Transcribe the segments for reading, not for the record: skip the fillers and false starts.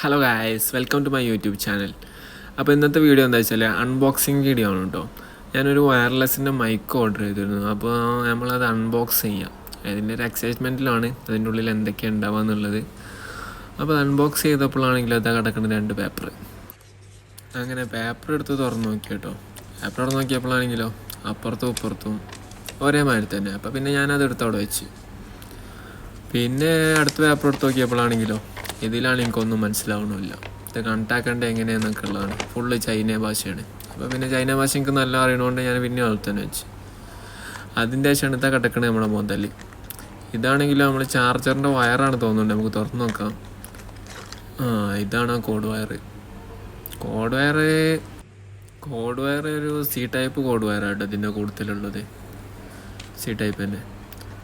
Hello guys, welcome to my YouTube channel. അപ്പോൾ ഇന്നത്തെ video എന്താ വെച്ചാൽ അൺബോക്സിങ് വീഡിയോ ആണ് കേട്ടോ. ഞാനൊരു വയർലെസ്സിൻ്റെ മൈക്ക് ഓർഡർ ചെയ്തിരുന്നു. അപ്പോൾ നമ്മളത് അൺബോക്സ് ചെയ്യാം. അതിൻ്റെ ഒരു എക്സൈറ്റ്മെൻറ്റിലാണ് അതിൻ്റെ ഉള്ളിൽ എന്തൊക്കെയാണ് ഉണ്ടാവുക എന്നുള്ളത്. അപ്പോൾ അൺബോക്സ് ചെയ്തപ്പോഴാണെങ്കിലും അതാ കിടക്കുന്ന 2 പേപ്പർ. അങ്ങനെ പേപ്പർ എടുത്ത് തുറന്ന് നോക്കി കേട്ടോ. പേപ്പർ തുറന്ന് നോക്കിയപ്പോഴാണെങ്കിലോ അപ്പുറത്തും ഇപ്പുറത്തും ഒരേ മാതിരി തന്നെ. അപ്പോൾ പിന്നെ ഞാനത് എടുത്ത് അവിടെ വെച്ച്. പിന്നെ അടുത്ത പേപ്പർ എടുത്ത് നോക്കിയപ്പോഴാണെങ്കിലോ ഇതിലാണ് എനിക്കൊന്നും മനസ്സിലാവണമില്ല. ഇത് കണ്ടാക്കേണ്ടത് എങ്ങനെയാണെന്നൊക്കെ ഉള്ളതാണ്. ഫുള്ള് ചൈന ഭാഷയാണ്. അപ്പോൾ പിന്നെ ചൈന ഭാഷ എനിക്ക് നല്ല അറിയണതുകൊണ്ട് ഞാൻ പിന്നെ അവിടെ തന്നെ വെച്ച്. അതിൻ്റെ ശേഷമാണ് ഇതാ കിടക്കണത് നമ്മുടെ മുതൽ. ഇതാണെങ്കിലും നമ്മൾ ചാർജറിൻ്റെ വയറാണ് തോന്നുന്നുണ്ട്. നമുക്ക് തുറന്ന് നോക്കാം. ഇതാണ് ആ കോഡ് വയർ ഒരു സി ടൈപ്പ് കോഡ് വയറാട്ടോ ഇതിൻ്റെ കൂടുതലുള്ളത്. സി ടൈപ്പ് തന്നെ.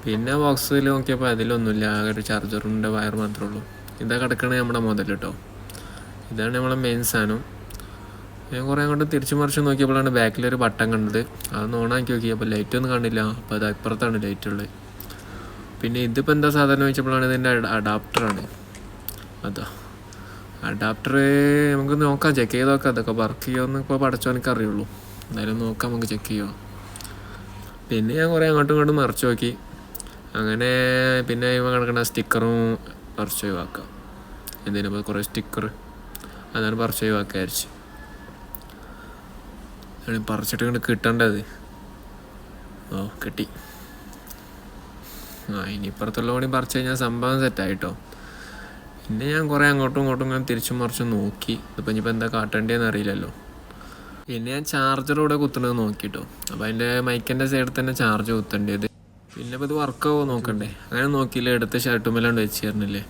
പിന്നെ ബോക്സിൽ നോക്കിയപ്പോൾ അതിലൊന്നുമില്ല, ആകെ ഒരു ചാർജറിൻ്റെ വയർ മാത്രമേ ഉള്ളൂ. ഇതാ കിടക്കണേ നമ്മുടെ മുതൽ കേട്ടോ. ഇതാണ് നമ്മളെ മെയിൻ സാധനം. ഞാൻ കുറേ അങ്ങോട്ട് തിരിച്ചു മറിച്ച് നോക്കിയപ്പോഴാണ് ബാക്കിലൊരു ബട്ടൺ കണ്ടത്. അതൊന്ന് ഓണാക്കി നോക്കിയപ്പോൾ ലൈറ്റൊന്നും കണ്ടില്ല. അപ്പോൾ അത് അപ്പുറത്താണ് ലൈറ്റ് ഉള്ളത്. പിന്നെ ഇതിപ്പോൾ എന്താ സാധാരണ വെച്ചപ്പോഴാണ് ഇതിൻ്റെ അഡാപ്റ്ററാണ്. അതാ അഡാപ്റ്റർ നമുക്ക് നോക്കാം, ചെക്ക് ചെയ്ത് നോക്കാം. അതൊക്കെ വർക്ക് ചെയ്യുമെന്ന് ഇപ്പോൾ പഠിച്ചവനക്ക് അറിയുള്ളൂ. എന്തായാലും നോക്കാം, നമുക്ക് ചെക്ക് ചെയ്യുക. പിന്നെ ഞാൻ കുറേ അങ്ങോട്ടും ഇങ്ങോട്ടും മറിച്ച് നോക്കി. അങ്ങനെ പിന്നെ ഇവ കിടക്കുന്ന സ്റ്റിക്കറും പറിച്ച് ഒഴിവാക്കാം. എന്തിനിപ്പോൾ കുറേ സ്റ്റിക്കർ അതാണ് പറിച്ച് ഒഴിവാക്കുക വിചാരിച്ച്. പറിച്ചിട്ട് ഇങ്ങോട്ട് കിട്ടേണ്ടത്. കിട്ടി. ഇനിയിപ്പുറത്തുള്ള കൂടി പറിച്ച് കഴിഞ്ഞാൽ സംഭവം സെറ്റായിട്ടോ. പിന്നെ ഞാൻ കുറേ അങ്ങോട്ടും ഇങ്ങോട്ടും ഇങ്ങനെ തിരിച്ചും മറിച്ചും നോക്കി. ഇതിപ്പോൾ ഇനിയിപ്പോൾ എന്താ കാട്ടേണ്ടതെന്ന് അറിയില്ലല്ലോ. പിന്നെ ഞാൻ ചാർജർ ഇവിടെ കുത്തുന്നത് നോക്കിട്ടോ. അപ്പോൾ അതിൻ്റെ മൈക്കിൻ്റെ സൈഡിൽ തന്നെ ചാർജ് കുത്തേണ്ടത്. പിന്നെ ഇപ്പോൾ ഇത് വർക്കാവോ നോക്കണ്ടേ. അങ്ങനെ നോക്കിയില്ല, എടുത്ത് ഷർട്ടുമ്മേലാണ്ട് വെച്ച് തരുന്നില്ലേ.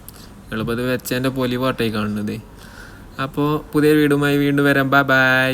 എളുപ്പം ഇത് വെച്ചതിൻ്റെ പൊലിവാട്ടായി കാണുന്നത്. അപ്പോൾ പുതിയ വീടുമായി വീണ്ടും വരാം. Bye bye.